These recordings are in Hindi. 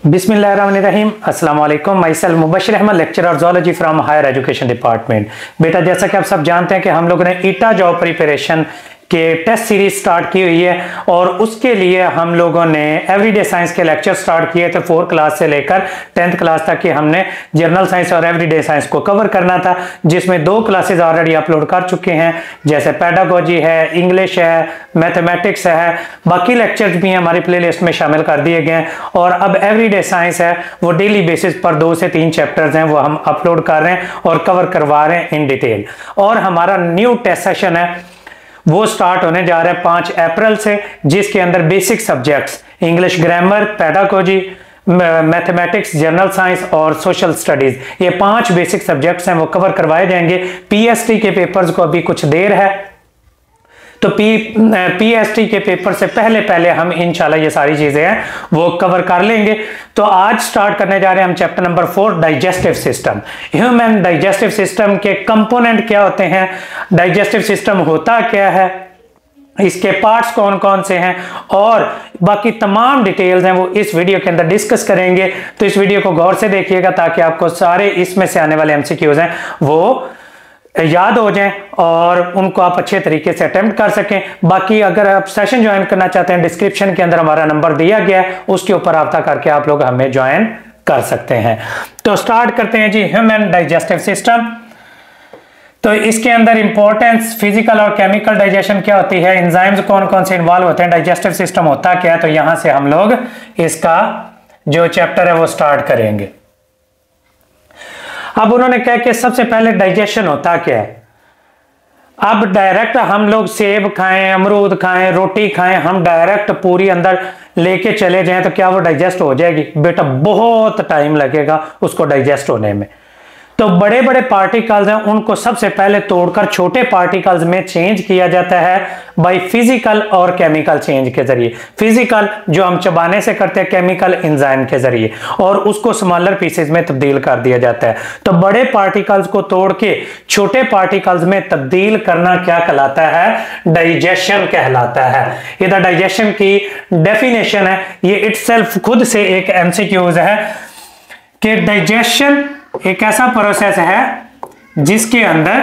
बिस्मिल्लाहिर्रहमानिर्रहीम अस्सलाम वालेकुम। Myself Mubashir Ahmad, lecturer zoology from higher education department. बेटा, जैसा कि आप सब जानते हैं कि हम लोगों ने ईटा जॉब प्रिपरेशन के टेस्ट सीरीज स्टार्ट की हुई है और उसके लिए हम लोगों ने एवरीडे साइंस के लेक्चर स्टार्ट किए थे। 4th क्लास से लेकर 10th क्लास तक की हमने जनरल साइंस और एवरीडे साइंस को कवर करना था, जिसमें 2 क्लासेस ऑलरेडी अपलोड कर चुके हैं, जैसे पेडागोजी है, इंग्लिश है, मैथमेटिक्स है। बाकी लेक्चर्स भी हमारी प्लेलिस्ट में शामिल कर दिए गए हैं और अब एवरीडे साइंस है वो डेली बेसिस पर 2 से 3 चैप्टर्स हैं वो हम अपलोड कर रहे हैं और कवर करवा रहे हैं इन डिटेल। और हमारा न्यू टेस्ट सेशन है वो स्टार्ट होने जा रहा है 5 अप्रैल से, जिसके अंदर basic subjects English grammar, pedagogy, mathematics, general science और सोशल स्टडीज, ये 5 बेसिक सब्जेक्ट्स हैं वो कवर करवाए जाएंगे। पीएसटी के पेपर्स को अभी कुछ देर है, तो पीएसटी के पेपर से पहले हम इंशाल्लाह ये सारी चीजें हैं वो कवर कर लेंगे। तो आज स्टार्ट करने जा रहे हैं हम chapter number 4, digestive system. Human digestive system के कंपोनेंट क्या होते हैं, डाइजेस्टिव सिस्टम होता क्या है, इसके पार्ट्स कौन कौन से हैं और बाकी तमाम डिटेल्स हैं वो इस वीडियो के अंदर डिस्कस करेंगे। तो इस वीडियो को गौर से देखिएगा ताकि आपको सारे इसमें से आने वाले एमसीक्यूज हैं वो याद हो जाएं और उनको आप अच्छे तरीके से अटेम्प्ट कर सकें। बाकी अगर आप सेशन ज्वाइन करना चाहते हैं, डिस्क्रिप्शन के अंदर हमारा नंबर दिया गया है, उसके ऊपर रब्ता करके आप लोग हमें ज्वाइन कर सकते हैं। तो स्टार्ट करते हैं जी, ह्यूमन डाइजेस्टिव सिस्टम। तो इसके अंदर इंपॉर्टेंस, फिजिकल और केमिकल डाइजेशन क्या होती है, एंजाइम्स कौन कौन से इन्वॉल्व होते हैं, डाइजेस्टिव सिस्टम होता क्या है, तो यहां से हम लोग इसका जो चैप्टर है वो स्टार्ट करेंगे। अब उन्होंने कहा कि सबसे पहले डाइजेशन होता क्या है। अब डायरेक्ट हम लोग सेब खाएं, अमरूद खाएं, रोटी खाएं, हम डायरेक्ट पूरी अंदर लेके चले जाएं तो क्या वो डाइजेस्ट हो जाएगी? बेटा, बहुत टाइम लगेगा उसको डाइजेस्ट होने में। तो बड़े बड़े पार्टिकल्स हैं उनको सबसे पहले तोड़कर छोटे पार्टिकल्स में चेंज किया जाता है बाय फिजिकल और केमिकल चेंज के जरिए। फिजिकल जो हम चबाने से करते हैं, केमिकल एंजाइम के जरिए, और उसको स्मॉलर पीसेस में तब्दील कर दिया जाता है। तो बड़े पार्टिकल्स को तोड़ के छोटे पार्टिकल्स में तब्दील करना क्या कहलाता है? डाइजेशन कहलाता है। इधर डाइजेशन की डेफिनेशन है, ये इटसेल्फ खुद से एक एमसीक्यूज है कि डाइजेशन एक ऐसा प्रोसेस है जिसके अंदर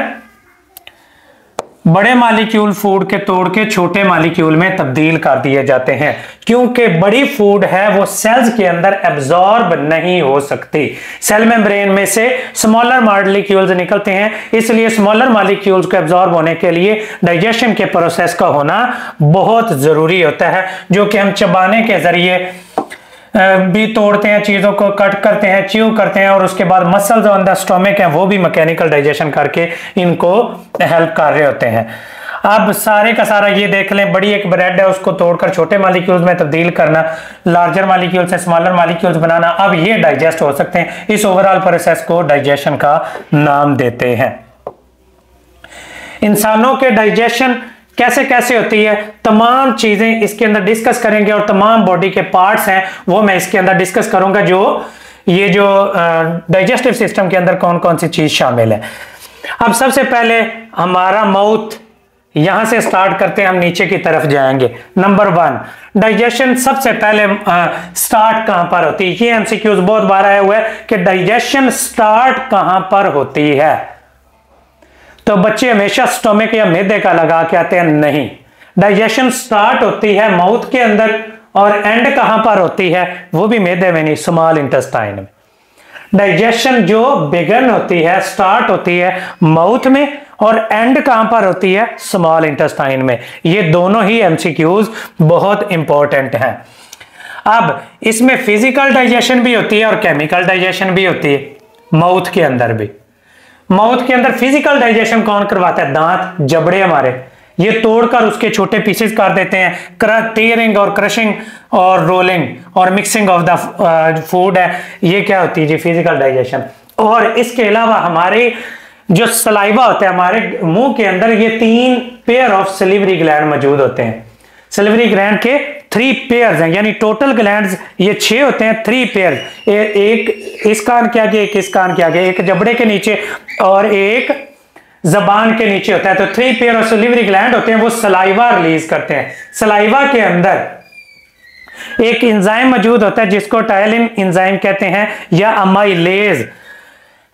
बड़े मॉलिक्यूल फूड के तोड़ के छोटे मॉलिक्यूल में तब्दील कर दिए जाते हैं, क्योंकि बड़ी फूड है वो सेल्स के अंदर एब्जॉर्ब नहीं हो सकती। सेल मेम्ब्रेन में से स्मॉलर मॉलिक्यूल्स निकलते हैं, इसलिए स्मॉलर मॉलिक्यूल्स को एब्जॉर्ब होने के लिए डाइजेशन के प्रोसेस का होना बहुत जरूरी होता है, जो कि हम चबाने के जरिए भी तोड़ते हैं, चीजों को कट करते हैं, च्यू करते हैं, और उसके बाद मसल्स ऑन द स्टोमक हैं वो भी मैकेनिकल डाइजेशन करके इनको हेल्प कर रहे होते हैं। अब सारे का सारा ये देख लें, बड़ी एक ब्रेड है उसको तोड़कर छोटे मॉलिक्यूल्स में तब्दील करना, लार्जर मॉलिक्यूल से स्मॉलर मॉलिक्यूल्स बनाना, अब ये डाइजेस्ट हो सकते हैं। इस ओवरऑल प्रोसेस को डाइजेशन का नाम देते हैं। इंसानों के डाइजेशन कैसे कैसे होती है, तमाम चीजें इसके अंदर डिस्कस करेंगे और तमाम बॉडी के पार्ट्स हैं वो मैं इसके अंदर डिस्कस करूंगा, जो ये जो डाइजेस्टिव सिस्टम के अंदर कौन कौन सी चीज शामिल है। अब सबसे पहले हमारा माउथ, यहां से स्टार्ट करते हैं, हम नीचे की तरफ जाएंगे। नंबर 1, डाइजेशन सबसे पहले स्टार्ट कहां पर होती है? ये एमसीक्यूज बहुत बार आया हुआ है कि डाइजेशन स्टार्ट कहां पर होती है। तो बच्चे हमेशा स्टोमक या मैदे का लगा के आते हैं, नहीं, डाइजेशन स्टार्ट होती है माउथ के अंदर और एंड कहां पर होती है? वो भी मैदे में नहीं, स्मॉल इंटेस्टाइन में। डाइजेशन जो बिगन होती है, स्टार्ट होती है माउथ में और एंड कहां पर होती है? स्मॉल इंटेस्टाइन में। ये दोनों ही एमसीक्यूज बहुत इंपॉर्टेंट हैं। अब इसमें फिजिकल डाइजेशन भी होती है और केमिकल डाइजेशन भी होती है माउथ के अंदर भी। माउथ के अंदर फिजिकल डाइजेशन कौन करवाता है? दांत, जबड़े हमारे, ये तोड़कर उसके छोटे पीसेस कर देते हैं। टीयरिंग और क्रशिंग और रोलिंग और मिक्सिंग ऑफ द फूड है, ये क्या होती है जी? Physical digestion. और इसके अलावा हमारे जो सलाइवा होता है हमारे मुंह के अंदर, ये 3 पेयर ऑफ सलिवरी ग्लैंड मौजूद होते हैं। सलिवरी ग्लैंड के 3 पेयर्स हैं, यानी टोटल ग्लैंड्स ये 6 होते हैं, 3 पेयर, एक इस कान के आगे, एक इस कान के आगे, एक जबड़े के नीचे और एक जबान के नीचे होता है। तो 3 पेयर ऑफ सलिवरी ग्लैंड होते हैं, वो सलाइवा रिलीज करते हैं। सलाइवा के अंदर एक एंजाइम मौजूद होता है जिसको टायलिन एंजाइम कहते हैं या अमाइलेज,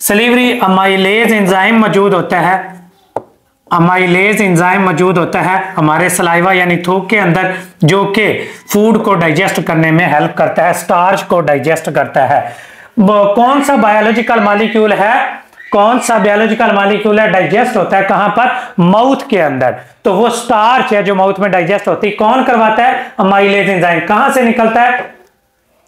सलीवरी अमाइलेज एंजाइम मौजूद होता है। अमाइलेज एंजाइम मौजूद होता है हमारे सलाइवा यानी थूक के अंदर, जो कि फूड को डाइजेस्ट करने में हेल्प करता है, स्टार्च को डाइजेस्ट करता है। कौन सा बायोलॉजिकल मॉलिक्यूल है, कौन सा बायोलॉजिकल मॉलिक्यूल है डाइजेस्ट होता है कहां पर, माउथ के अंदर, तो वो स्टार्च है जो माउथ में डाइजेस्ट होती है, कौन करवाता है, अमाइलेज एंजाइम। कहां से निकलता है,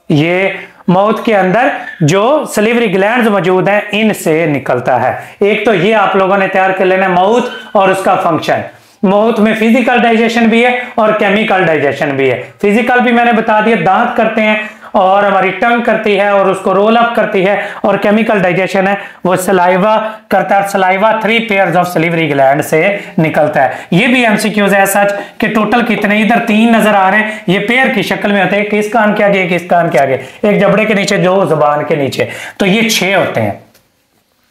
ये माउथ के अंदर जो सलीवरी ग्लैंड्स मौजूद हैं इनसे निकलता है। एक तो ये आप लोगों ने तैयार कर लेना माउथ और उसका फंक्शन। माउथ में फिजिकल डाइजेशन भी है और केमिकल डाइजेशन भी है। फिजिकल भी मैंने बता दिया, दांत करते हैं और हमारी टंग करती है और उसको रोल अप करती है, और केमिकल डाइजेशन है वो सलाइवा करता है। सलाइवा 3 पेयर्स ऑफ सलीवरी ग्लैंड से निकलता है। ये भी एमसीक्यूज है सच कि टोटल कितने, इधर 3 नजर आ रहे हैं, ये पेयर की शक्ल में होते हैं, किस कान के आगे किस कान के आगे, एक जबड़े के नीचे दो जुबान के नीचे, तो ये 6 होते हैं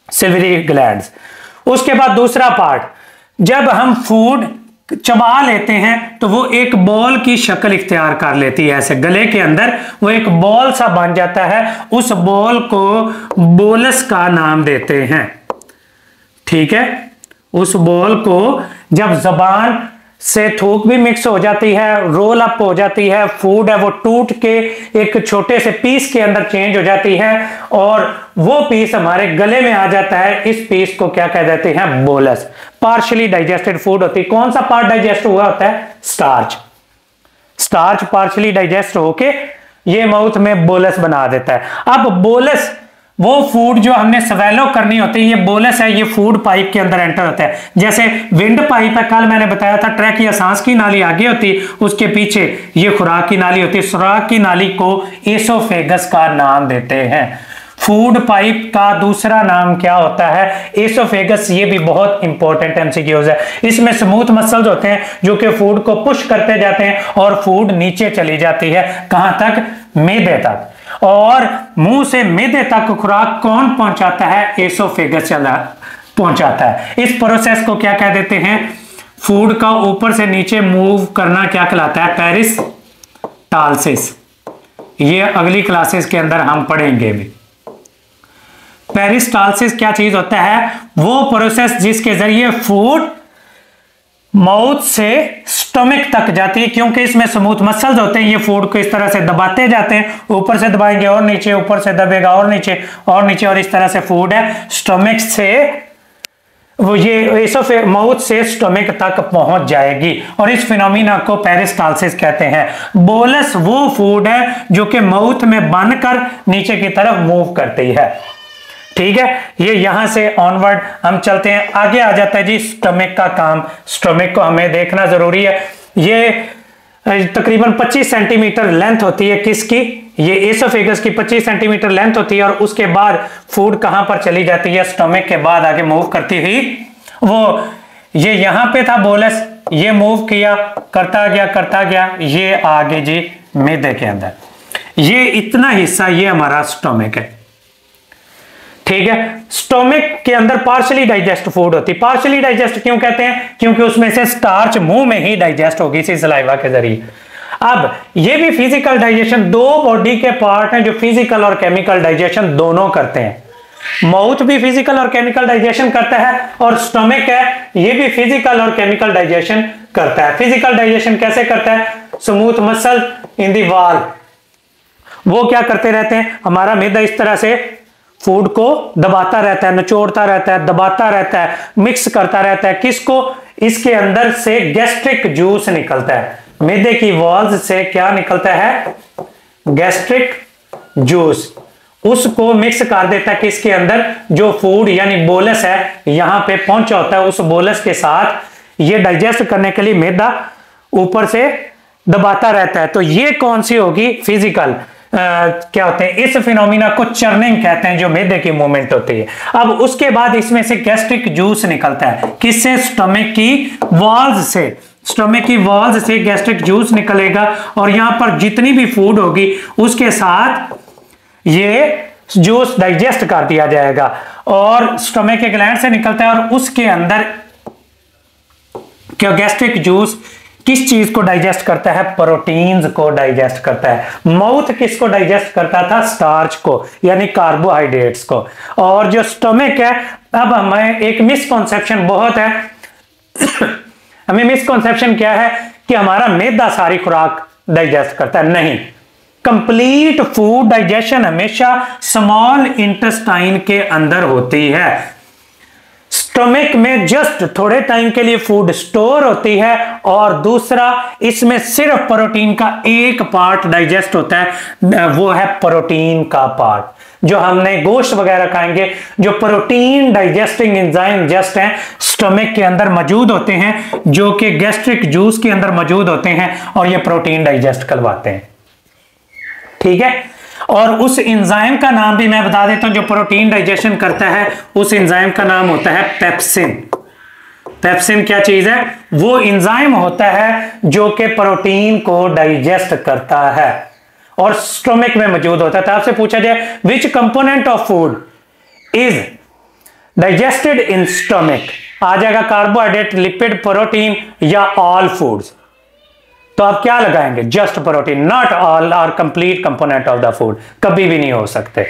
सलीवरी ग्लैंड्स। उसके बाद दूसरा पार्ट, जब हम फूड चबा लेते हैं तो वो एक बॉल की शक्ल इख्तियार कर लेती है, ऐसे गले के अंदर वो एक बॉल सा बन जाता है, उस बॉल को बोलस का नाम देते हैं। ठीक है, उस बॉल को जब जबान से थूक भी मिक्स हो जाती है, रोल अप हो जाती है, फूड है वो टूट के एक छोटे से पीस के अंदर चेंज हो जाती है और वो पीस हमारे गले में आ जाता है, इस पीस को क्या कह देते हैं, बोलस। पार्शियली डाइजेस्टेड फूड होती है। कौन सा पार्ट डाइजेस्ट हुआ होता है, स्टार्च। स्टार्च पार्शियली डाइजेस्ट होके ये माउथ में बोलस बना देता है। अब बोलस वो फूड जो हमने स्वेलो करनी होती है, ये बोलस है, ये फूड पाइप के अंदर एंटर होता है। जैसे विंड पाइप है, कल मैंने बताया था, ट्रैकिया सांस की नाली आगे होती, उसके पीछे ये खुराक की नाली होती है। खुराक की नाली को एसोफेगस का नाम देते हैं। फूड पाइप का दूसरा नाम क्या होता है, एसोफेगस। ये भी बहुत इंपॉर्टेंट एमसीक्यूज है। इसमें स्मूथ मसल्स होते हैं जो कि फूड को पुश करते जाते हैं और फूड नीचे चली जाती है, कहां तक, मैदे तक, और मुंह से मैदे तक खुराक कौन पहुंचाता है, एसोफेगस चला पहुंचाता है। इस प्रोसेस को क्या कह देते हैं, फूड का ऊपर से नीचे मूव करना क्या कहलाता है, पेरिस्टालसिस। ये अगली क्लासेस के अंदर हम पढ़ेंगे भी। पेरिस्टालसिस क्या चीज होता है, वो प्रोसेस जिसके जरिए फूड माउथ से स्टमक तक जाती है, क्योंकि इसमें स्मूथ मसल्स होते हैं, ये फूड को इस तरह से दबाते जाते हैं, ऊपर से दबाएंगे और नीचे, ऊपर से दबेगा और नीचे और नीचे, और इस तरह से फूड है स्टमक से वो ये माउथ से स्टमक तक पहुंच जाएगी, और इस फिनोमिना को पेरिस्टालसिस कहते हैं। बोलस वो फूड है जो कि माउथ में बनकर नीचे की तरफ मूव करती है। ठीक है, ये यहां से ऑनवर्ड हम चलते हैं, आगे आ जाता है जी स्टमक का काम। स्टमक को हमें देखना जरूरी है। ये तकरीबन 25 सेंटीमीटर लेंथ होती है, किसकी, ये एसोफेगस की 25 सेंटीमीटर लेंथ होती है, और उसके बाद फूड कहां पर चली जाती है, स्टमक के बाद आगे मूव करती हुई, वो ये यहां पे था बोलस, ये मूव किया, करता गया, ये आगे जी मैदे के अंदर, ये इतना हिस्सा ये हमारा स्टमक है। ठीक है, स्टोमिक के अंदर पार्शियली डाइजेस्ट फूड होती है। पार्शियली डाइजेस्ट क्यों कहते हैं, क्योंकि उसमें से स्टार्च मुंह में ही डाइजेस्ट होगी इसी सलाइवा के जरिए। अब ये भी फिजिकल डाइजेशन, दो बॉडी के पार्ट हैं जो फिजिकल और केमिकल डाइजेशन दोनों करते हैं। माउथ भी फिजिकल और केमिकल डाइजेशन करता है, और स्टमक है ये भी फिजिकल और केमिकल डाइजेशन करता है। फिजिकल डाइजेशन कैसे करता है, smooth muscle in the wall, वो क्या करते रहते हैं, हमारा मैदा इस तरह से फूड को दबाता रहता है, निचोड़ता रहता है, दबाता रहता है, मिक्स करता रहता है, किसको, इसके अंदर से गैस्ट्रिक जूस निकलता है। मैदे की वॉल्स से क्या निकलता है, गैस्ट्रिक जूस, उसको मिक्स कर देता है किसके अंदर, जो फूड यानी बोलस है यहां पे पहुंचा होता है, उस बोलस के साथ ये डाइजेस्ट करने के लिए मैदा ऊपर से दबाता रहता है। तो ये कौन सी होगी, फिजिकल क्या होते हैं, इस फिनोमिना को चर्निंग कहते हैं, जो मैदे की मूवमेंट होती है। अब उसके बाद इसमें से गैस्ट्रिक जूस निकलता है, किससे, स्टमक की वॉल्स से। स्टमक की वॉल्स से गैस्ट्रिक जूस निकलेगा, और यहां पर जितनी भी फूड होगी उसके साथ ये जूस डाइजेस्ट कर दिया जाएगा, और स्टमक के ग्लैंड से निकलता है, और उसके अंदर क्या, गैस्ट्रिक जूस किस चीज को डाइजेस्ट करता है? प्रोटीन्स को डाइजेस्ट करता है। माउथ किसको डाइजेस्ट करता था? स्टार्च को, यानी कार्बोहाइड्रेट्स को। और जो स्टमक है, अब हमें एक मिसकॉन्सेप्शन बहुत है हमें मिसकॉन्सेप्शन क्या है कि हमारा मैदा सारी खुराक डाइजेस्ट करता है। नहीं, कंप्लीट फूड डाइजेशन हमेशा स्मॉल इंटेस्टाइन के अंदर होती है। स्टमक में जस्ट थोड़े टाइम के लिए फूड स्टोर होती है, और दूसरा इसमें सिर्फ प्रोटीन का एक पार्ट डाइजेस्ट होता है, वो है प्रोटीन का पार्ट। जो हमने गोश्त वगैरह खाएंगे, जो प्रोटीन डाइजेस्टिंग एंजाइम जस्ट हैं स्टमक के अंदर मौजूद होते हैं, जो कि गैस्ट्रिक जूस के अंदर मौजूद होते हैं, और ये प्रोटीन डाइजेस्ट करवाते हैं। ठीक है, और उस एंजाइम का नाम भी मैं बता देता हूं जो प्रोटीन डाइजेशन करता है, उस एंजाइम का नाम होता है पेप्सिन। पेप्सिन क्या चीज है? वो एंजाइम होता है जो कि प्रोटीन को डाइजेस्ट करता है और स्टमक में मौजूद होता है। तो आपसे पूछा जाए which component of food is digested in stomach, आ जाएगा कार्बोहाइड्रेट, लिपिड, प्रोटीन या ऑल फूड्स। तो आप क्या लगाएंगे? Just protein, not all are complete component of the food, कभी भी नहीं हो सकते।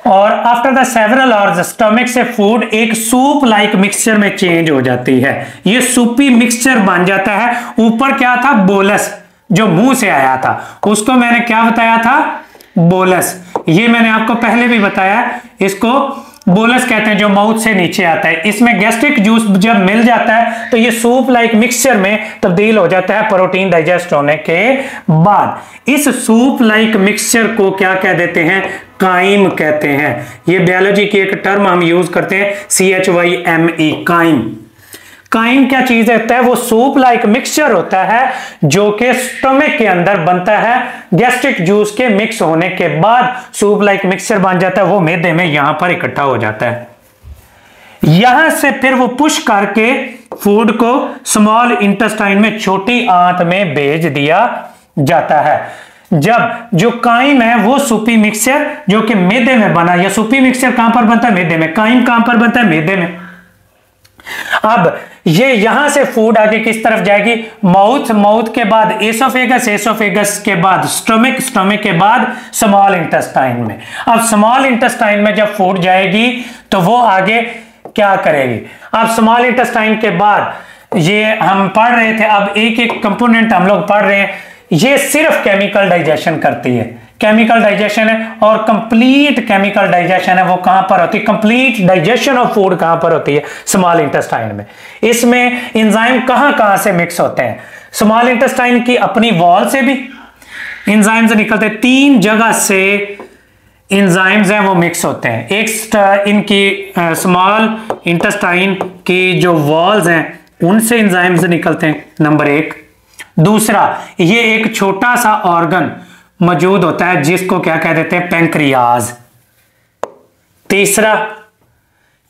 और after the several hours stomach से फूड एक सूप लाइक मिक्सचर में चेंज हो जाती है। ये सूपी मिक्सचर बन जाता है। ऊपर क्या था? बोलस, जो मुंह से आया था, उसको मैंने क्या बताया था? बोलस। ये मैंने आपको पहले भी बताया, इसको बोलस कहते हैं, जो माउथ से नीचे आता है। इसमें गैस्ट्रिक जूस जब मिल जाता है तो ये सूप लाइक मिक्सचर में तब्दील हो जाता है प्रोटीन डाइजेस्ट होने के बाद। इस सूप लाइक मिक्सचर को क्या कह देते हैं? काइम कहते हैं। ये बायोलॉजी की एक टर्म हम यूज करते हैं, CHYME, काइम। काइम क्या चीज होता है? वो सूप लाइक मिक्सचर होता है जो कि स्टमक के अंदर बनता है, गैस्ट्रिक जूस के मिक्स होने के बाद सूप लाइक मिक्सचर बन जाता है, वो मैदे में यहां पर इकट्ठा हो जाता है। यहां से फिर वो पुश करके फूड को स्मॉल इंटेस्टाइन में, छोटी आंत में भेज दिया जाता है। जब जो काइम है वो सूपी मिक्सचर जो कि मैदे में बना, या सूपी मिक्सचर कहां पर बनता है? मैदे में। काइम कहां पर बनता है? मैदे में। अब ये यहां से फूड आगे किस तरफ जाएगी? माउथ, माउथ के बाद एसोफेगस, एसोफेगस के बाद स्टमक, स्टमक के बाद स्मॉल इंटेस्टाइन में। अब स्मॉल इंटेस्टाइन में जब फूड जाएगी तो वो आगे क्या करेगी? अब स्मॉल इंटेस्टाइन के बाद ये हम पढ़ रहे थे, अब एक एक कंपोनेंट हम लोग पढ़ रहे हैं। ये सिर्फ केमिकल डाइजेशन करती है, केमिकल डाइजेशन है, और कंप्लीट केमिकल डाइजेशन है वो कहां पर होती है? कंप्लीट डाइजेशन ऑफ फूड कहां पर होती है? स्मॉल इंटेस्टाइन में। इसमें एंजाइम कहां कहां से मिक्स होते हैं? स्मॉल इंटेस्टाइन की अपनी वॉल से भी एंजाइम्स निकलते हैं, 3 जगह से एंजाइम्स हैं वो मिक्स होते हैं। एक इनकी स्मॉल इंटेस्टाइन की जो वॉल्स हैं उनसे एंजाइम्स निकलते हैं, नंबर 1। दूसरा, ये एक छोटा सा ऑर्गन मौजूद होता है जिसको क्या कह देते हैं? पैंक्रियाज। तीसरा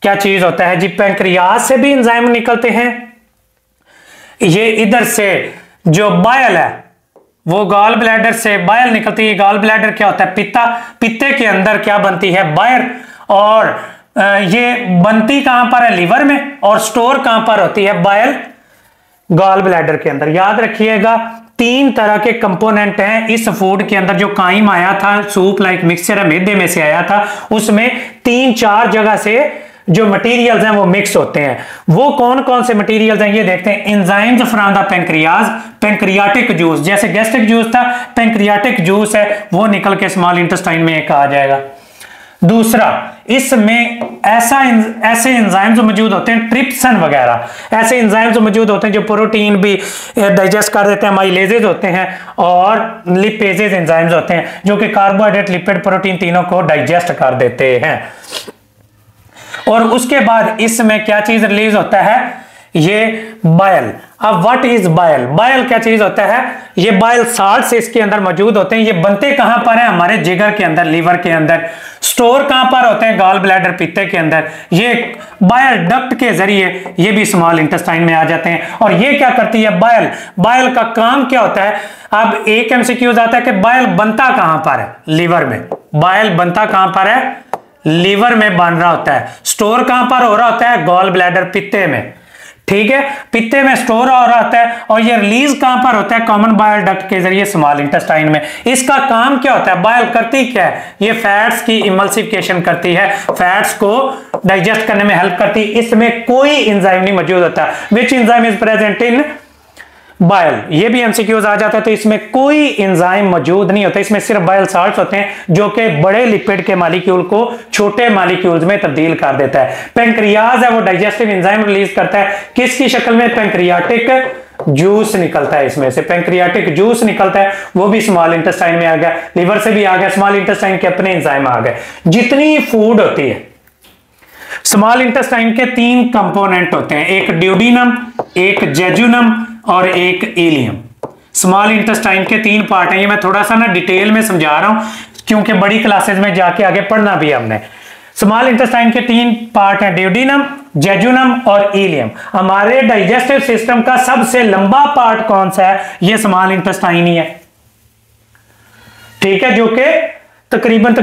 क्या चीज होता है जी? पैंक्रियाज से भी एंजाइम निकलते हैं। ये इधर से जो बायल है वो गॉल ब्लैडर से बायल निकलती है। गॉल ब्लैडर क्या होता है? पित्ता। पित्ते के अंदर क्या बनती है? बायर। और ये बनती कहां पर है? लीवर में। और स्टोर कहां पर होती है? बायल गॉल ब्लैडर के अंदर। याद रखिएगा 3 तरह के कंपोनेंट हैं इस फूड के अंदर। जो काइम आया था, सूप लाइक मिक्सचर है, मैदे में से आया था, उसमें 3-4 जगह से जो मटेरियल्स हैं वो मिक्स होते हैं। वो कौन कौन से मटेरियल्स हैं ये देखते हैं। Enzymes from the pancreas, pancreatic juice, जैसे गैस्ट्रिक जूस था, पैंक्रियाटिक जूस है वो निकल के स्मॉल इंटेस्टाइन में आ जाएगा। दूसरा, इसमें ऐसे एंजाइम्स मौजूद होते हैं, ट्रिप्सन वगैरह ऐसे एंजाइम्स मौजूद होते हैं जो प्रोटीन भी डाइजेस्ट कर देते हैं। माइलेजेज होते हैं और लिपेजेज एंजाइम्स होते हैं जो कि कार्बोहाइड्रेट, लिपिड, प्रोटीन तीनों को डाइजेस्ट कर देते हैं। और उसके बाद इसमें क्या चीज रिलीज होता है? ये बायल। अब व्हाट इज बायल? बायल क्या चीज होता है? ये बायल साल्ट्स इसके अंदर मौजूद होते हैं। ये बनते कहां पर है? हमारे जिगर के अंदर, लीवर के अंदर। स्टोर कहां पर होते हैं? गॉल ब्लैडर, पित्ते के अंदर। ये बायल डक्ट के जरिए ये भी स्मॉल इंटेस्टाइन में आ जाते हैं। और ये क्या करती है? बायल। बायल का काम क्या होता है? अब एक MCQ आता है कि बायल बनता कहां पर है? लीवर में। बायल बनता कहां पर है? लीवर में बन रहा होता है। स्टोर कहां पर हो रहा होता है? गॉल ब्लैडर, पित्ते में। ठीक है, पित्ते में स्टोर हो रहता है और ये रिलीज कहां पर होता है? कॉमन बाइल डक्ट के जरिए स्मॉल इंटेस्टाइन में। इसका काम क्या होता है? बाइल करती क्या है? ये फैट्स की इमल्सिफिकेशन करती है, फैट्स को डाइजेस्ट करने में हेल्प करती है। इसमें कोई एंजाइम नहीं मौजूद होता। Which enzyme is present in bile? ये भी एमसीक्यूज आ जाता है। तो इसमें कोई एंजाइम मौजूद नहीं होता, इसमें सिर्फ बाइल साल्ट्स होते हैं जो कि बड़े लिपिड के मॉलिक्यूल को छोटे मॉलिक्यूल्स में तब्दील कर देता है। पेंक्रियाज है वो डाइजेस्टिव एंजाइम रिलीज करता है, किसकी शक्ल में? पेंक्रियाटिक जूस निकलता है, इसमें से पेंक्रियाटिक जूस निकलता है, वो भी स्मॉल इंटेस्टाइन में आ गया, लिवर से भी आ गया, स्मॉल इंटेस्टाइन के अपने एंजाइम आ गए। जितनी फूड होती है स्मॉल इंटेस्टाइन के 3 कंपोनेंट होते हैं, एक ड्यूडिनम, एक जेजुनम और एक इलियम। स्मॉल इंटेस्टाइन के 3 पार्ट हैं। ये मैं थोड़ा सा ना डिटेल में समझा रहा हूं क्योंकि बड़ी क्लासेस में जाके आगे पढ़ना भी हमने। स्मॉल इंटेस्टाइन के 3 पार्ट हैं, ड्यूडिनम, जेजुनम और इलियम। हमारे डाइजेस्टिव सिस्टम का सबसे लंबा पार्ट कौन सा है? ये स्मॉल इंटेस्टाइन ही है, ठीक है, जो कि तकरीबन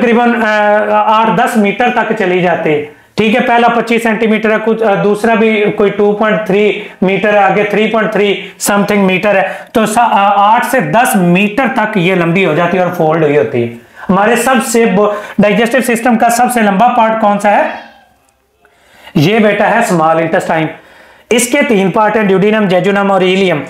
8-10 मीटर तक चली जाती है, ठीक है। पहला 25 सेंटीमीटर है, कुछ दूसरा भी कोई 2.3 मीटर है, आगे 3.3 समथिंग मीटर है। तो 8 से 10 मीटर तक ये लंबी हो जाती है और फोल्ड हुई होती है। हमारे सबसे डाइजेस्टिव सिस्टम का सबसे लंबा पार्ट कौन सा है? ये बेटा है स्मॉल इंटेस्टाइन। इसके 3 पार्ट है, ड्यूडिनम, जेजुनम और इलियम।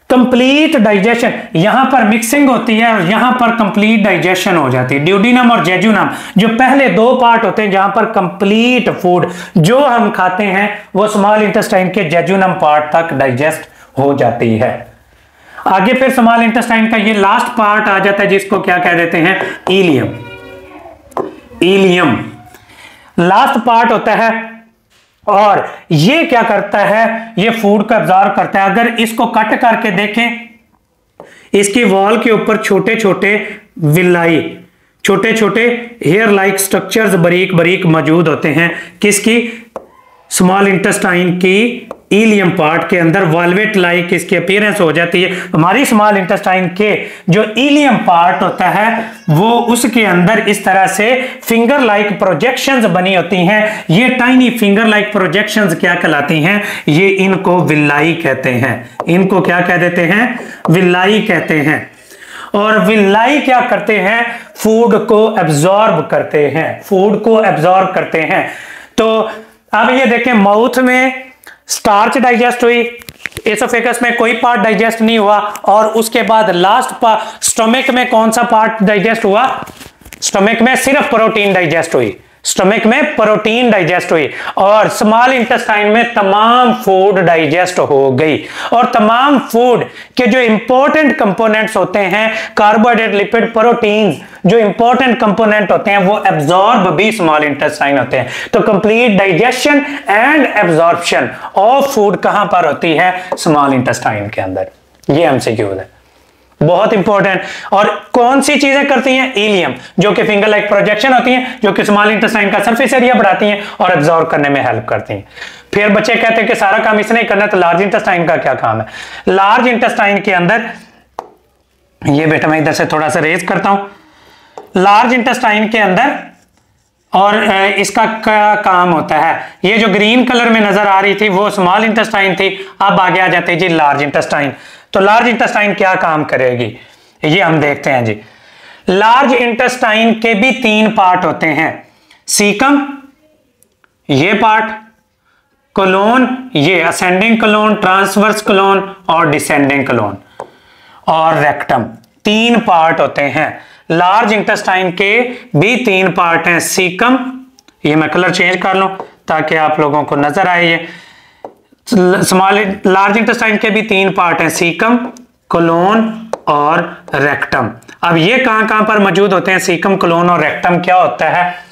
कंप्लीट डाइजेशन, यहां पर मिक्सिंग होती है और यहां पर कंप्लीट डाइजेशन हो जाती है। ड्यूडिनम और जेजुनम जो पहले 2 पार्ट होते हैं जहां पर कंप्लीट फूड जो हम खाते हैं वो स्मॉल इंटेस्टाइन के जेजुनम पार्ट तक डाइजेस्ट हो जाती है। आगे फिर स्मॉल इंटेस्टाइन का ये लास्ट पार्ट आ जाता है जिसको क्या कह देते हैं? इलियम। इलियम लास्ट पार्ट होता है और ये क्या करता है? ये फूड को एब्जॉर्ब करता है। अगर इसको कट करके देखें, इसकी वॉल के ऊपर छोटे छोटे विलाई, छोटे छोटे हेयर लाइक स्ट्रक्चर्स बारीक बारीक मौजूद होते हैं। किसकी? स्मॉल इंटेस्टाइन की इलियम पार्ट के अंदर वॉल्वेट लाइक इसकी अपीयरेंस हो जाती है। हमारी स्मॉल इंटेस्टाइन के जो इलियम पार्ट होता है वो उसके अंदर इस तरह से फिंगर लाइक प्रोजेक्शंस बनी होती हैं। ये टाइनी फिंगर लाइक प्रोजेक्शंस क्या कहलाती हैं? ये इनको विलाई कहते हैं। इनको क्या कह देते हैं? विलाई कहते हैं। और विलाई क्या करते हैं? फूड को एब्जॉर्ब करते हैं, फूड को एब्जॉर्ब करते हैं। तो अब ये देखें, माउथ में स्टार्च डाइजेस्ट हुई, एसोफेगस में कोई पार्ट डाइजेस्ट नहीं हुआ, और उसके बाद लास्ट पार्ट स्टमक में कौन सा पार्ट डाइजेस्ट हुआ? स्टमक में सिर्फ प्रोटीन डाइजेस्ट हुई, स्टमक में प्रोटीन डाइजेस्ट हुई, और स्मॉल इंटेस्टाइन में तमाम फूड डाइजेस्ट हो गई। और तमाम फूड के जो इंपॉर्टेंट कंपोनेंट्स होते हैं, कार्बोहाइड्रेट, लिपिड, प्रोटीन्स, जो इंपॉर्टेंट कंपोनेंट होते हैं वो एब्जॉर्ब भी स्मॉल इंटेस्टाइन होते हैं। तो complete digestion and absorption of food कहां पर होती है? स्मॉल इंटेस्टाइन के अंदर। ये एमसीक्यू है, बहुत इंपॉर्टेंट। और कौन सी चीजें करती हैं? इलियम, जो कि फिंगर लाइक प्रोजेक्शन होती हैं, जो कि स्मॉल इंटेस्टाइन का सरफेस एरिया बढ़ाती हैं और एब्जॉर्ब करने में हेल्प करती हैं। फिर बच्चे कहते हैं कि सारा काम इसने ही करना, तो लार्ज इंटेस्टाइन का क्या काम है? लार्ज इंटेस्टाइन के अंदर, ये बेटा मैं इधर से थोड़ा सा रेज करता हूं, लार्ज इंटेस्टाइन के अंदर और इसका क्या काम होता है? ये जो ग्रीन कलर में नजर आ रही थी वो स्मॉल इंटेस्टाइन थी, अब आगे आ जाते हैं जी लार्ज इंटेस्टाइन। तो लार्ज इंटेस्टाइन क्या काम करेगी ये हम देखते हैं जी। लार्ज इंटेस्टाइन के भी 3 पार्ट होते हैं, सीकम ये पार्ट, कोलोन ये असेंडिंग कोलोन, ट्रांसवर्स कोलोन और डिसेंडिंग कोलोन, और रेक्टम। 3 पार्ट होते हैं। लार्ज इंटेस्टाइन के भी 3 पार्ट हैं, सीकम, ये मैं कलर चेंज कर लूं ताकि आप लोगों को नजर आए। ये स्मॉल लार्ज इंटेस्टाइन के भी 3 पार्ट हैं, सीकम, कोलोन और रेक्टम। अब ये कहां पर मौजूद होते हैं? सीकम, कोलोन और रेक्टम क्या होता है?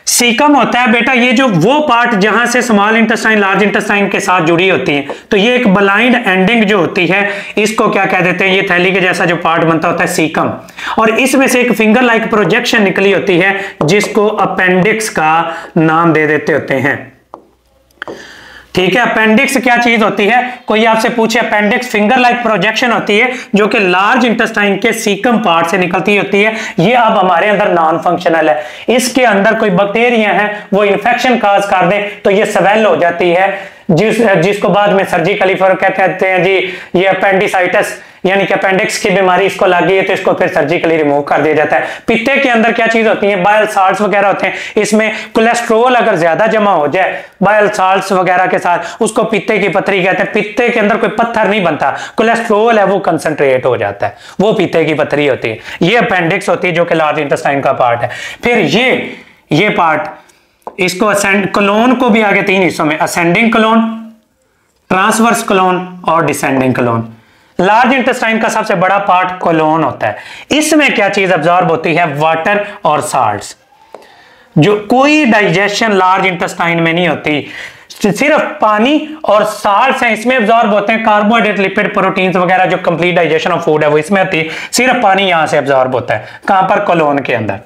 सीकम होता है बेटा ये जो वो पार्ट जहां से स्मॉल इंटेस्टाइन लार्ज इंटेस्टाइन के साथ जुड़ी होती है। तो ये एक ब्लाइंड एंडिंग जो होती है इसको क्या कह देते हैं? ये थैली के जैसा जो पार्ट बनता होता है सीकम, और इसमें से एक फिंगर लाइक प्रोजेक्शन निकली होती है जिसको अपेंडिक्स का नाम दे देते होते हैं। ठीक है, अपेंडिक्स क्या चीज होती है? कोई आपसे पूछे, अपेंडिक्स फिंगर लाइक प्रोजेक्शन होती है जो कि लार्ज इंटेस्टाइन के सीकम पार्ट से निकलती होती है। ये अब हमारे अंदर नॉन फंक्शनल है। इसके अंदर कोई बैक्टीरिया है वो इन्फेक्शन काज कर दे तो ये स्वेल हो जाती है, जिसको बाद में सर्जिकली फर्क कहते हैं जी, ये अपेंडिसाइटिस यानी कि अपेंडिक्स की बीमारी इसको लग गई है तो इसको फिर सर्जिकली रिमूव कर दिया जाता है। पित्ते के अंदर क्या चीज होती है, बाइल साल्ट्स वगैरह होते हैं, इसमें कोलेस्ट्रोल अगर ज्यादा जमा हो जाए बाइल साल्ट्स वगैरह के साथ, उसको पित्ते की पथरी कहते हैं। पित्ते के अंदर कोई पत्थर नहीं बनता, कोलेस्ट्रोल है वो कंसंट्रेट हो जाता है, वो पित्ते की पथरी होती है। ये अपेंडिक्स होती है जो कि लार्ज इंटेस्टाइन का पार्ट है। फिर ये पार्ट, इसको कोलोन को भी आगे 3 हिस्सों में, असेंडिंग कोलोन, ट्रांसवर्स कोलोन और डिसेंडिंग कोलोन। लार्ज इंटेस्टाइन का सबसे बड़ा पार्ट कोलोन होता है। इसमें क्या चीज अब्जॉर्ब होती है, वाटर और साल्ट्स। जो कोई डाइजेशन लार्ज इंटेस्टाइन में नहीं होती, सिर्फ पानी और साल्ट्स हैं इसमें अब्जॉर्ब होते हैं। कार्बोहाइड्रेट, लिपिड, प्रोटीन्स वगैरह जो कंप्लीट डाइजेशन ऑफ फूड है वो इसमें होती है। सिर्फ पानी यहां से अब्जॉर्ब होता है, कहां पर, कोलोन के अंदर।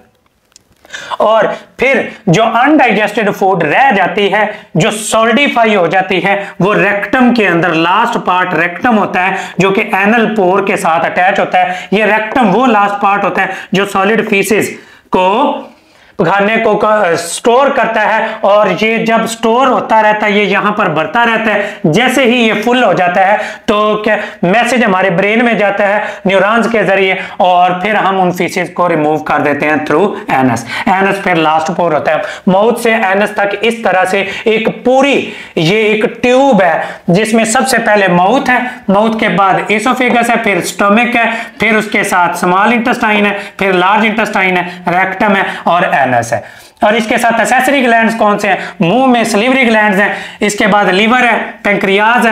और फिर जो अनडाइजेस्टेड फूड रह जाती है, जो सॉलिडिफाई हो जाती है, वो रेक्टम के अंदर, लास्ट पार्ट रेक्टम होता है जो कि एनल पोर के साथ अटैच होता है। ये रेक्टम वो लास्ट पार्ट होता है जो सॉलिड फीसेस को, खाने को स्टोर करता है, और ये जब स्टोर होता रहता है ये यहां पर बढ़ता रहता है। जैसे ही ये फुल हो जाता है तो क्या मैसेज हमारे ब्रेन में जाता है न्यूरॉन्स के जरिए, और फिर हम उन फीसेस को रिमूव कर देते हैं थ्रू एनस। एनस फिर लास्ट पोर होता है। माउथ से एनस तक इस तरह से एक पूरी, ये एक ट्यूब है जिसमें सबसे पहले माउथ है, माउथ के बाद एसोफेगस है, फिर स्टमक है, फिर उसके साथ स्मॉल इंटेस्टाइन है, फिर लार्ज इंटेस्टाइन है, रेक्टम है और है। और इसके साथ एक्सेसरी ग्लैंड्स कौन से हैं, मुंह में सलीवरी ग्लैंड्स हैं, इसके बाद लीवर है, पैंक्रियाज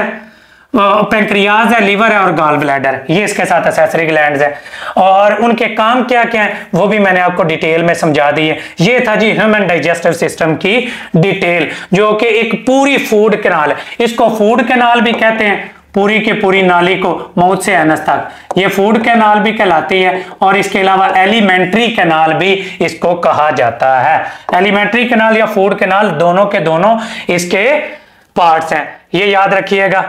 है, लीवर है और गॉल ब्लैडर, ये इसके साथ एक्सेसरी ग्लैंड्स हैं। और उनके काम क्या क्या हैं वो भी मैंने आपको डिटेल में समझा दी है। ये था जी ह्यूमन डाइजेस्टिव सिस्टम की डिटेल, जो कि एक पूरी फूड कैनाल है। इसको फूड कैनाल भी कहते हैं, पूरी के पूरी नाली को माउथ से एनस तक, ये फूड कैनाल भी कहलाती है। और इसके अलावा एलिमेंट्री कैनाल भी इसको कहा जाता है। एलिमेंट्री कैनाल या फूड कैनाल दोनों के दोनों इसके पार्ट्स हैं, ये याद रखिएगा।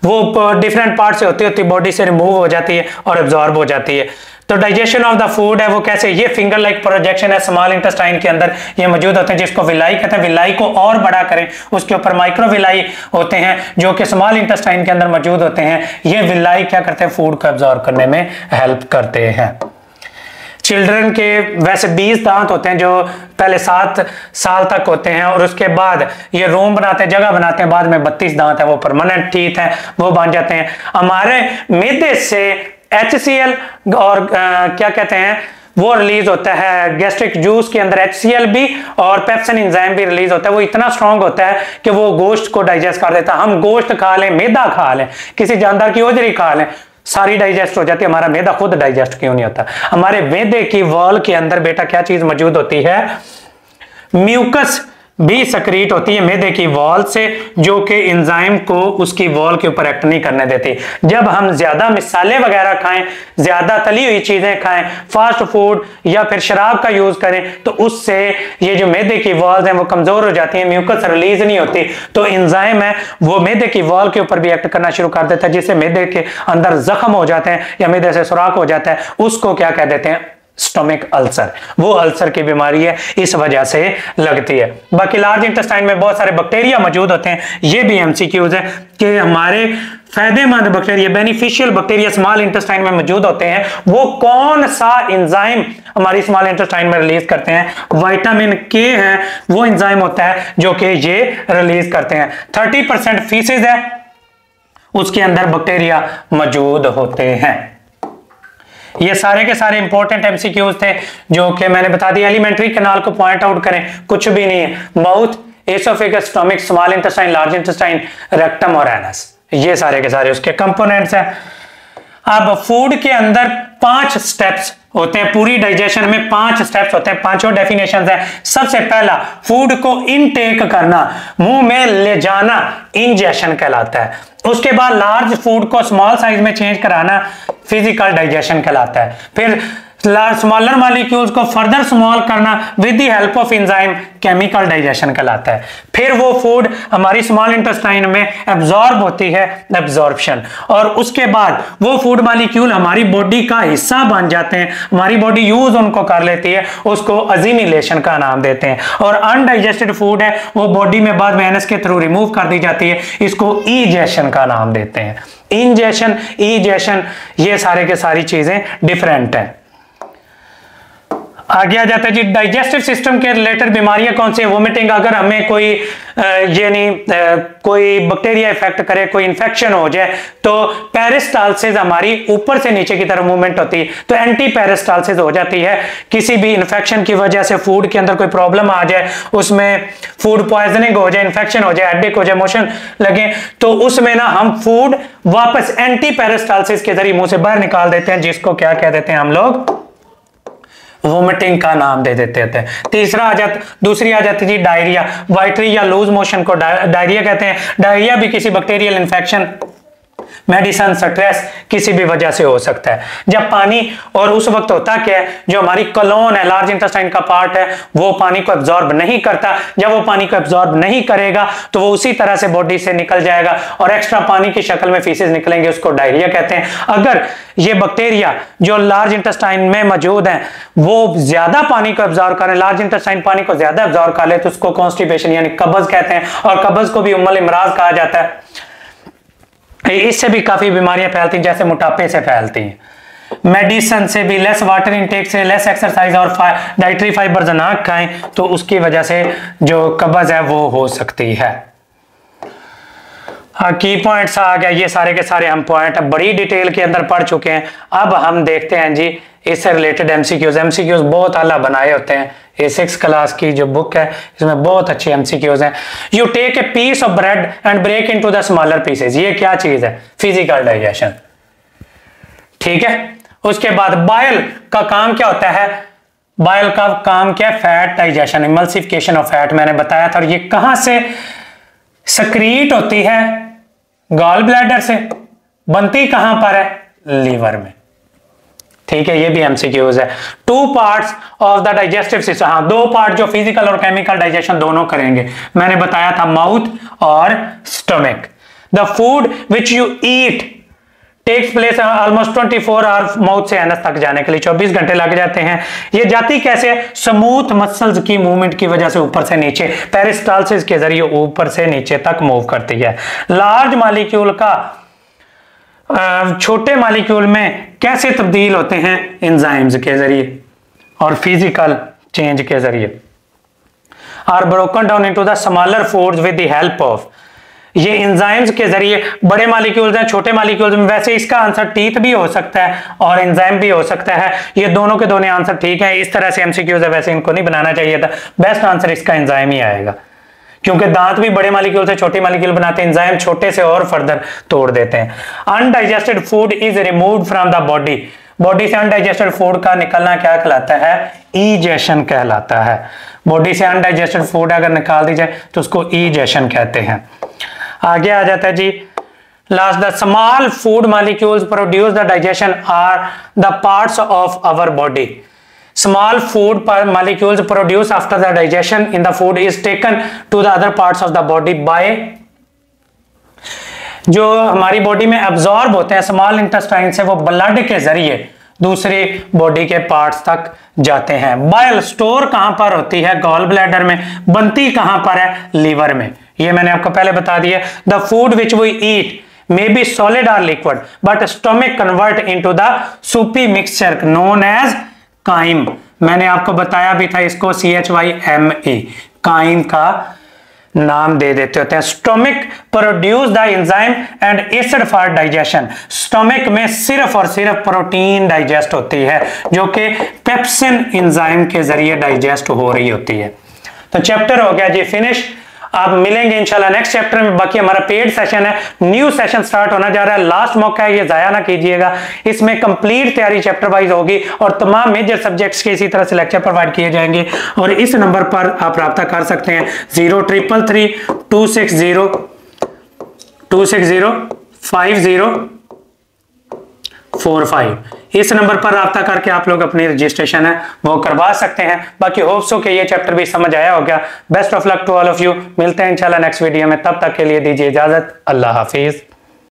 वो डिफरेंट पार्ट से होती होती बॉडी से रिमूव हो जाती है और एब्जॉर्ब हो जाती है। तो डाइजेशन ऑफ द फूड है वो कैसे, ये फिंगर लाइक प्रोजेक्शन है, स्मॉल इंटेस्टाइन के अंदर ये मौजूद होते हैं, जिसको विलाई कहते हैं। विलाई को और बड़ा करें, उसके ऊपर माइक्रो विलाई होते हैं जो कि स्मॉल इंटेस्टाइन के अंदर मौजूद होते हैं। ये विलाई क्या करते हैं, फूड को एब्जॉर्ब करने में हेल्प करते हैं। चिल्ड्रन के वैसे 20 दांत होते हैं जो पहले 7 साल तक होते हैं, और उसके बाद ये रूम बनाते हैं, जगह बनाते हैं। बाद में 32 दांत है वो परमानेंट टीथ हैं, वो बन जाते हैं। हमारे मैदे से HCl और क्या कहते हैं वो रिलीज होता है, गैस्ट्रिक जूस के अंदर HCl भी और पेप्सिन एंजाइम भी रिलीज होता है। वो इतना स्ट्रांग होता है कि वो गोश्त को डाइजेस्ट कर देता है। हम गोश्त खा लें, मैदा खा लें, किसी जानदार की ओजरी खा लें, सारी डाइजेस्ट हो जाती है। हमारा मैदा खुद डाइजेस्ट क्यों नहीं होता? हमारे मैदे की वॉल के अंदर बेटा क्या चीज मौजूद होती है, म्यूकस भी सक्रीट होती है मैदे की वॉल से, जो कि एंजाइम को उसकी वॉल के ऊपर एक्ट नहीं करने देती। जब हम ज्यादा मसाले वगैरह खाएं, ज्यादा तली हुई चीजें खाएं, फास्ट फूड या फिर शराब का यूज करें, तो उससे ये जो मैदे की वॉल्स हैं वो कमजोर हो जाती हैं, म्यूकस रिलीज नहीं होती। तो एंजाइम है वो मैदे की वॉल के ऊपर भी एक्ट करना शुरू कर देता है, जिससे मैदे के अंदर जख्म हो जाते हैं या मैदे से सुराख हो जाता है। उसको क्या कह देते हैं, स्टोमिक अल्सर। वो अल्सर की बीमारी है, इस वजह से लगती है। बाकी लार्ज इंटेस्टाइन में बहुत सारे बैक्टीरिया मौजूद होते हैं। ये भी एमसीक्यूज है कि हमारे फायदेमंद bacteria, beneficial bacteria small intestine में मौजूद होते हैं। वो कौन सा एंजाइम हमारी स्मॉल इंटेस्टाइन में रिलीज करते हैं? विटामिन के है वो एंजाइम होता है जो कि ये रिलीज करते हैं। 30% फीसेस है, उसके अंदर बैक्टीरिया मौजूद होते हैं। ये सारे के सारे इंपॉर्टेंट एमसीक्यूज थे जो कि मैंने बता दिया। एलिमेंट्री कैनाल को पॉइंट आउट करें, कुछ भी नहीं है। Mouth, oesophagus, stomach, small intestine, large intestine, rectum और एनस, ये सारे के सारे उसके कंपोनेंट्स हैं। अब फूड के अंदर 5 स्टेप्स होते हैं, पूरी डाइजेशन में 5 स्टेप्स होते हैं, 5 डेफिनेशंस हैं। सबसे पहला, फूड को इनटेक करना, मुंह में ले जाना, इंजेशन कहलाता है। उसके बाद लार्ज फूड को स्मॉल साइज में चेंज कराना, फिजिकल डाइजेशन कहलाता है। फिर स्मॉलर मॉलिक्यूल्स को फर्दर स्मॉल करना with the help of enzyme chemical digestion कहलाता है। फिर वो फूड हमारी स्मॉल इंटेस्टाइन में एब्जॉर्ब होती है, एब्जॉर्प्शन, और उसके बाद वो फूड मॉलिक्यूल हमारी बॉडी का हिस्सा बन जाते हैं, हमारी बॉडी यूज उनको कर लेती है, उसको अजीमिलेशन का नाम देते हैं। और अनडाइजेस्टेड फूड है वो बॉडी में बाद में एनएस के थ्रू रिमूव कर दी जाती है, इसको इजेशन का नाम देते हैं। इंजेशन, इजेशन, ये सारे के सारी चीजें डिफरेंट हैं। आगे आ जाता है जी डाइजेस्टिव सिस्टम के रिलेटेड बीमारियां कौन सी है। वोमिटिंग, अगर हमें कोई कोई बैक्टीरिया इफेक्ट करे, कोई इन्फेक्शन हो जाए तो पेरिस्टाल्सिस हमारी ऊपर से नीचे की तरफ मूवमेंट होती है, तो एंटी पेरिस्टाल्सिस हो जाती है। किसी भी इन्फेक्शन की वजह से फूड के अंदर कोई प्रॉब्लम आ जाए, उसमें फूड पॉइजनिंग हो जाए, इन्फेक्शन हो जाए, हेडेक हो जाए, मोशन लगे, तो उसमें ना हम फूड वापस एंटी पेरिस्टाल्सिस के जरिए मुंह से बाहर निकाल देते हैं, जिसको क्या कह देते हैं हम लोग, वोमिटिंग का नाम दे देते हैं। दूसरी आ जाती है डायरिया, वाइटरी या लूज मोशन को डायरिया कहते हैं। डायरिया भी किसी बैक्टीरियल इन्फेक्शन, मेडिसिन, स्ट्रेस, किसी भी वजह से हो सकता है। जब पानी, और उस वक्त होता क्या है, जो हमारी कोलोन है, लार्ज इंटेस्टाइन का पार्ट है, वो पानी को एब्जॉर्ब नहीं करता। जब वो पानी को एब्जॉर्ब नहीं करेगा तो वो उसी तरह से बॉडी से निकल जाएगा और एक्स्ट्रा पानी की शक्ल में फीसेस निकलेंगे, उसको डायरिया कहते हैं। अगर ये बैक्टीरिया जो लार्ज इंटेस्टाइन में मौजूद है वो ज्यादा पानी को एब्जॉर्ब करें, लार्ज इंटेस्टाइन पानी को ज्यादा एब्जॉर्ब कर ले, तो उसको कॉन्स्टिपेशन यानी कब्ज कहते हैं, और कब्ज को भी उम्मुल इमराज कहा जाता है। इससे भी काफी बीमारियां फैलती हैं, जैसे मोटापे से फैलती हैं। मेडिसिन से भी, लेस वाटर इनटेक से, लेस एक्सरसाइज और डाइटरी फाइबर्स ना खाएं तो उसकी वजह से जो कब्ज है वो हो सकती है। की पॉइंट्स आ गया, ये सारे के सारे हम पॉइंट बड़ी डिटेल के अंदर पढ़ चुके हैं। अब हम देखते हैं जी इससे रिलेटेड एमसीक्यूज। एमसीक्यूज बहुत आला बनाए होते हैं। ये 6th क्लास की जो बुक है इसमें बहुत अच्छे एमसीक्यूज हैं। You take a piece of bread and break into the smaller pieces. ये क्या चीज है? फिजिकल डाइजेशन, ठीक है। उसके बाद बाइल का काम क्या होता है? बाइल का काम क्या है? Fat digestion, emulsification of fat, मैंने बताया था। ये कहां से सक्रीट होती है? गॉल ब्लैडर से। बनती कहां पर है? लीवर में, ठीक है। ये भी एमसीक्यूज है। 2 parts of the digestive system, हाँ 2 पार्ट जो फिजिकल और केमिकल डाइजेशन दोनों करेंगे, मैंने बताया था, माउथ और stomach. The food which you eat takes place almost 24 hour mouth से एनस तक जाने के लिए 24 घंटे लग जाते हैं। ये जाती कैसे है? स्मूथ मसल्स की मूवमेंट की वजह से ऊपर से नीचे, पेरिस्टाल्सिस के जरिए ऊपर से नीचे तक मूव करती है। लार्ज मॉलिक्यूल का छोटे मॉलिक्यूल में कैसे तब्दील होते हैं? एंजाइम्स के जरिए और फिजिकल चेंज के जरिए। Are broken down into the smaller foods with the help of, ये एंजाइम्स के जरिए। बड़े मॉलिक्यूल्स हैं, छोटे मॉलिक्यूल्स में। वैसे इसका आंसर टीथ भी हो सकता है और एंजाइम भी हो सकता है। ये दोनों के दोनों आंसर ठीक है। इस तरह से एमसीक्यूज है, वैसे इनको नहीं बनाना चाहिए था। बेस्ट आंसर इसका एंजाइम ही आएगा, क्योंकि दांत भी बड़े मॉलिक्यूल से छोटे मॉलिक्यूल बनाते हैं, एंजाइम छोटे से और फर्दर तोड़ देते हैं। Undigested food is removed from the body, body से अनडाइजेस्टेड फूड का निकलना क्या कहलाता है? ईजेशन कहलाता है। बॉडी से अनडाइजेस्टेड फूड अगर निकाल दी जाए तो उसको ईजेशन कहते हैं। आगे आ जाता है जी last, the small food molecules produce the digestion are the parts of our body. Small food molecules produced after the digestion in the food is taken to the other parts of the body by, जो हमारी बॉडी में एब्जॉर्ब होते हैं स्मॉल इंटेस्टाइन से, वो ब्लड के जरिए दूसरे बॉडी के पार्ट्स तक जाते हैं। बाइल स्टोर कहां पर होती है? गॉल ब्लैडर में। बनती कहां पर है? लीवर में। ये मैंने आपको पहले बता दिया। The food which we eat may be solid or liquid but stomach convert into the soupy mixture known as chyme. मैंने आपको बताया भी था इसको, CHYME, काइम का नाम दे देते होते हैं। Stomach produce the enzyme and acid for digestion. Stomach में सिर्फ और सिर्फ प्रोटीन डाइजेस्ट होती है, जो कि पेप्सिन एंजाइम के जरिए डाइजेस्ट हो रही होती है। तो चैप्टर हो गया जी फिनिश। आप मिलेंगे इंशाल्लाह नेक्स्ट चैप्टर में। बाकी हमारा पेड सेशन है, न्यू सेशन स्टार्ट होना जा रहा है, लास्ट मौका है, ये जाया ना कीजिएगा। इसमें कंप्लीट तैयारी चैप्टर वाइज होगी और तमाम मेजर सब्जेक्ट्स के इसी तरह से लेक्चर प्रोवाइड किए जाएंगे। और इस नंबर पर आप राब्ता कर सकते हैं 0333 260 50 245। इस नंबर पर रब्ता करके आप लोग अपनी रजिस्ट्रेशन है वो करवा सकते हैं। बाकी होप सो कि ये चैप्टर भी समझ आया होगा। Best of luck to all of you. मिलते हैं इंशाल्लाह नेक्स्ट वीडियो में, तब तक के लिए दीजिए इजाजत। अल्लाह हाफिज।